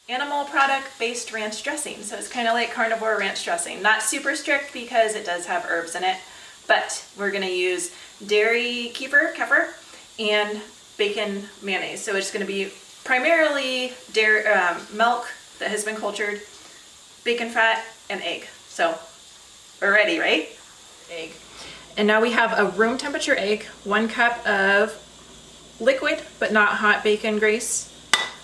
animal product based ranch dressing. So it's kind of like carnivore ranch dressing. Not super strict because it does have herbs in it, but we're gonna use dairy kefir, and bacon mayonnaise. So it's gonna be primarily dairy, milk that has been cultured, bacon fat, and egg. So we're ready, right? Egg. And now we have a room temperature egg, 1 cup of liquid but not hot bacon grease.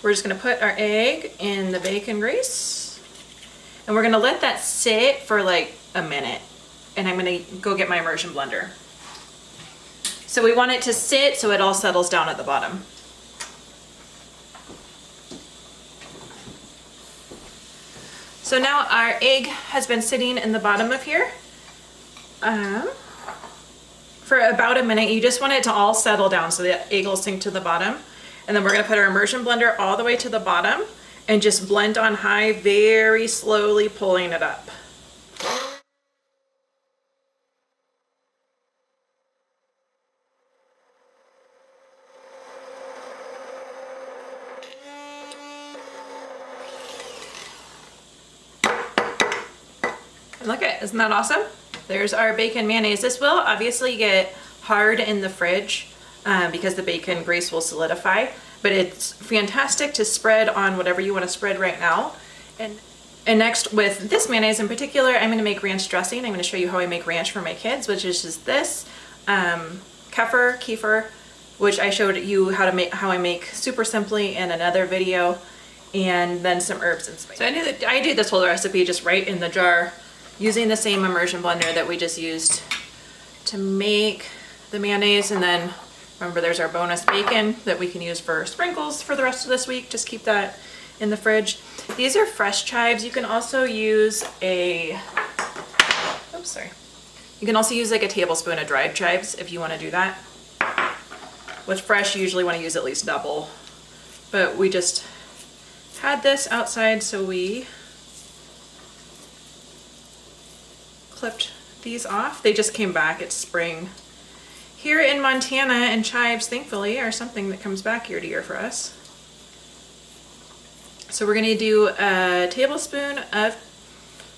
We're just gonna put our egg in the bacon grease and we're gonna let that sit for like a minute. And I'm gonna go get my immersion blender. So we want it to sit so it all settles down at the bottom. So now our egg has been sitting in the bottom of here for about a minute. You just want it to all settle down so the egg will sink to the bottom. And then we're gonna put our immersion blender all the way to the bottom and just blend on high, very slowly pulling it up. And look at, isn't that awesome? There's our bacon mayonnaise. This will obviously get hard in the fridge because the bacon grease will solidify, but it's fantastic to spread on whatever you want to spread right now. And next, with this mayonnaise in particular, I'm going to make ranch dressing. I'm going to show you how I make ranch for my kids, which is just this kefir, which I showed you how I make super simply in another video, and then some herbs and spices. So I do this whole recipe just right in the jar, using the same immersion blender that we just used to make the mayonnaise. And then remember, there's our bonus bacon that we can use for sprinkles for the rest of this week. Just keep that in the fridge. These are fresh chives. You can also use you can also use like a tablespoon of dried chives if you want to do that. With fresh, you usually want to use at least double. But we just had this outside, so we clipped these off. They just came back. It's spring here in Montana, and chives, thankfully, are something that comes back year to year for us. So we're going to do a tablespoon of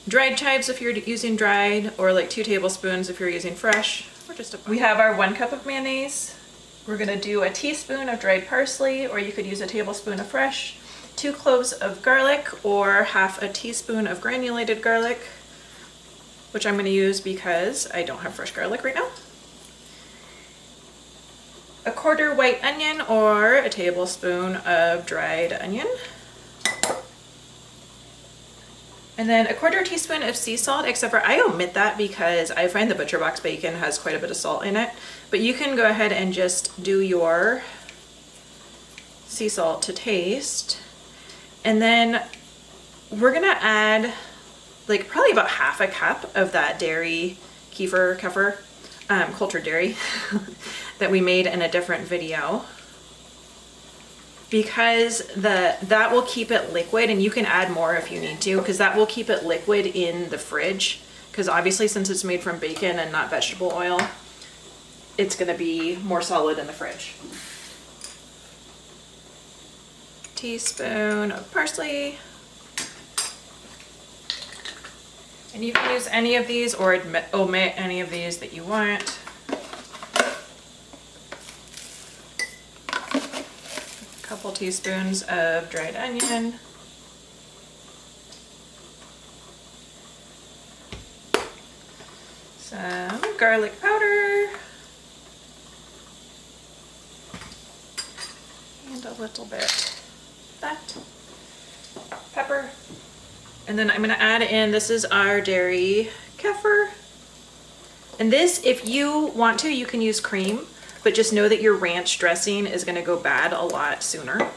dried chives if you're using dried, or like 2 tablespoons if you're using fresh. We have our 1 cup of mayonnaise. We're going to do a teaspoon of dried parsley, or you could use a tablespoon of fresh, 2 cloves of garlic, or half a teaspoon of granulated garlic, which I'm going to use because I don't have fresh garlic right now. A 1/4 white onion, or a tablespoon of dried onion. And then a 1/4 teaspoon of sea salt, except for I omit that because I find the butcher box bacon has quite a bit of salt in it. But you can go ahead and just do your sea salt to taste. And then we're gonna add like probably about half a cup of that dairy kefir, cultured dairy that we made in a different video, because that will keep it liquid, and you can add more if you need to, because that will keep it liquid in the fridge, because obviously since it's made from bacon and not vegetable oil, it's going to be more solid in the fridge. Teaspoon of parsley. And you can use any of these or omit any of these that you want. A couple teaspoons of dried onion. Some garlic powder. And a little bit of that. Pepper. And then I'm going to add in, this is our dairy kefir. And this, if you want to, you can use cream, but just know that your ranch dressing is going to go bad a lot sooner.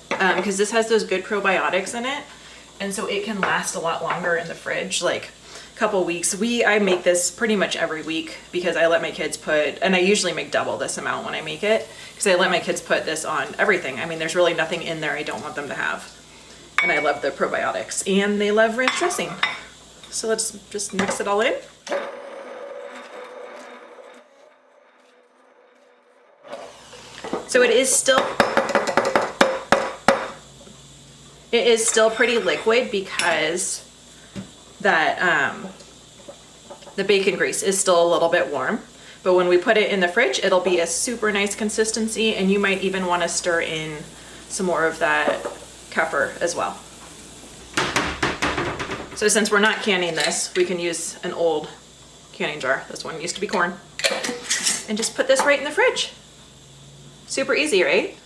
Because this has those good probiotics in it. And so it can last a lot longer in the fridge, like a couple weeks. I make this pretty much every week because I let my kids put, and I usually make double this amount when I make it, because I let my kids put this on everything. I mean, there's really nothing in there I don't want them to have. And I love the probiotics, and they love ranch dressing. So let's just mix it all in. So it is still It is still pretty liquid because that the bacon grease is still a little bit warm. But when we put it in the fridge, it'll be a super nice consistency, and you might even want to stir in some more of that kefir as well. So since we're not canning this, we can use an old canning jar. This one used to be corn. And just put this right in the fridge. Super easy, right?